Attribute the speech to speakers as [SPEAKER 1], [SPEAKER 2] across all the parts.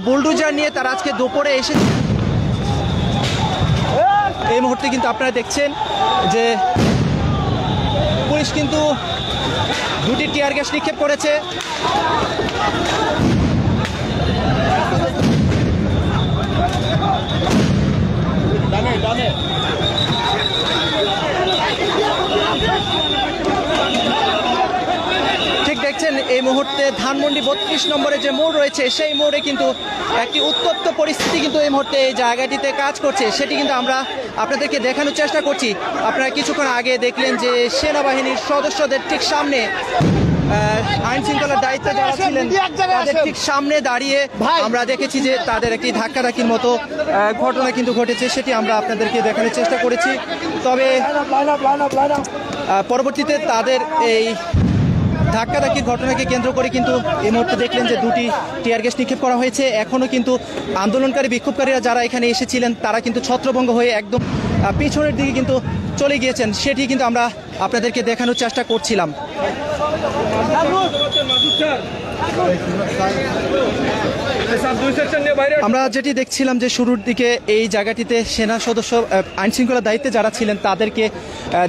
[SPEAKER 1] Bulldozer নিয়ে তারা আজকে দুপুরে এসেছে। এই মুহূর্তে কিন্তু আপনারা দেখছেন যে পুলিশ কিন্তু দুটি টিয়ার গ্যাস নিক্ষেপ করেছে। ঠিক দেখছেন এই মুহূর্তে ধানমন্ডি 32 নম্বরে যে মোড় রয়েছে সেই মোড়ে কিন্তু একটি উত্তপ্ত পরিস্থিতি কিন্তু এই মুহূর্তে এই জায়গাটিতে কাজ করছে, সেটি কিন্তু আমরা আপনাদেরকে দেখানোর চেষ্টা করছি। আপনারা কিছুক্ষণ আগে দেখলেন যে সেনাবাহিনীর সদস্যদের ঠিক সামনে আইন শৃঙ্খলার দায়িত্বে যারা ছিলেন তাদের ঠিক সামনে দাঁড়িয়ে আমরা দেখেছি যে তাদের একটি ধাক্কাধাক্কির মতো ঘটনা কিন্তু ঘটেছে, সেটি আমরা আপনাদেরকে দেখানোর চেষ্টা করেছি। তবে পরবর্তীতে তাদের এই ধাক্কাধাক্কির ঘটনাকে কেন্দ্র করে কিন্তু এই মুহূর্তে দেখলেন যে দুটি টিয়ার গ্যাস নিক্ষেপ করা হয়েছে। এখনও কিন্তু আন্দোলনকারী বিক্ষোভকারীরা যারা এখানে এসেছিলেন তারা কিন্তু ছত্রভঙ্গ হয়ে একদম পিছনের দিকে কিন্তু চলে গিয়েছেন, সেটি কিন্তু আমরা আপনাদেরকে দেখানোর চেষ্টা করছিলাম। আমরা যেটি দেখছিলাম যে শুরুর দিকে এই জায়গাটিতে সেনা সদস্য আইন শৃঙ্খলার দায়িত্বে যারা ছিলেন তাদেরকে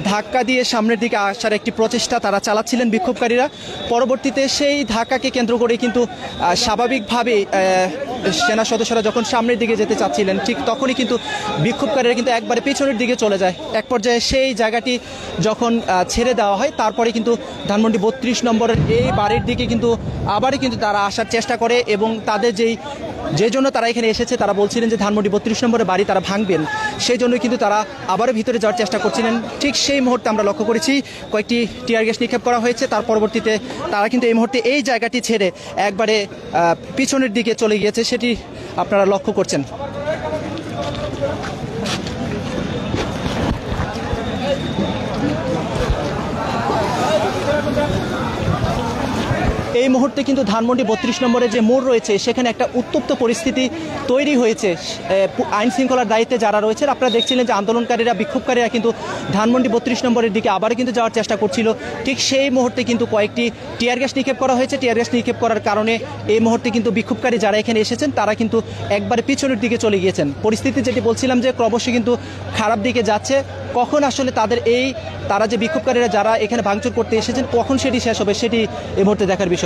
[SPEAKER 1] ধাক্কা দিয়ে সামনের দিকে আসার একটি প্রচেষ্টা তারা চালাচ্ছিলেন বিক্ষোভকারীরা। পরবর্তীতে সেই ধাক্কাকে কেন্দ্র করে কিন্তু স্বাভাবিকভাবে সেনা সদস্যরা যখন সামনের দিকে যেতে চাচ্ছিলেন ঠিক তখনই কিন্তু বিক্ষোভকারীরা কিন্তু একবারে পেছনের দিকে চলে যায়। এক পর্যায়ে সেই জায়গাটি যখন ছেড়ে দেওয়া হয় তারপরে কিন্তু ধানমন্ডি 32 নম্বরের এই বাড়ির দিকে কিন্তু আবারই কিন্তু তারা আসার চেষ্টা করে এবং তাদের যে জন্য তারা এখানে এসেছে তারা বলছিলেন যে ধানমন্ডি 32 নম্বরের বাড়ি তারা ভাঙবেন, সেই জন্যই কিন্তু তারা আবারও ভিতরে যাওয়ার চেষ্টা করছিলেন। ঠিক সেই মুহূর্তে আমরা লক্ষ্য করেছি কয়েকটি টিয়ার গ্যাস নিক্ষেপ করা হয়েছে, তার পরবর্তীতে তারা কিন্তু এই মুহূর্তে এই জায়গাটি ছেড়ে একবারে পিছনের দিকে চলে গিয়েছে, সেটি আপনারা লক্ষ্য করছেন। এই মুহূর্তে কিন্তু ধানমন্ডি 32 নম্বরে যে মোড় রয়েছে সেখানে একটা উত্তপ্ত পরিস্থিতি তৈরি হয়েছে। আইন শৃঙ্খলার দায়িত্বে যারা রয়েছে আপনারা দেখছিলেন যে আন্দোলনকারীরা বিক্ষোভকারীরা কিন্তু ধানমন্ডি 32 নম্বরের দিকে আবারও কিন্তু যাওয়ার চেষ্টা করছিল। ঠিক সেই মুহূর্তে কিন্তু কয়েকটি টিয়ার গ্যাস নিক্ষেপ করা হয়েছে। টিয়ার গ্যাস নিক্ষেপ করার কারণে এই মুহূর্তে কিন্তু বিক্ষোভকারী যারা এখানে এসেছেন তারা কিন্তু একবারে পিছনের দিকে চলে গিয়েছেন। পরিস্থিতি যেটি বলছিলাম যে ক্রমশ কিন্তু খারাপ দিকে যাচ্ছে। কখন আসলে তারা যে বিক্ষোভকারীরা যারা এখানে ভাঙচুর করতে এসেছেন কখন সেটি শেষ হবে সেটি এই মুহূর্তে দেখার বিষয়।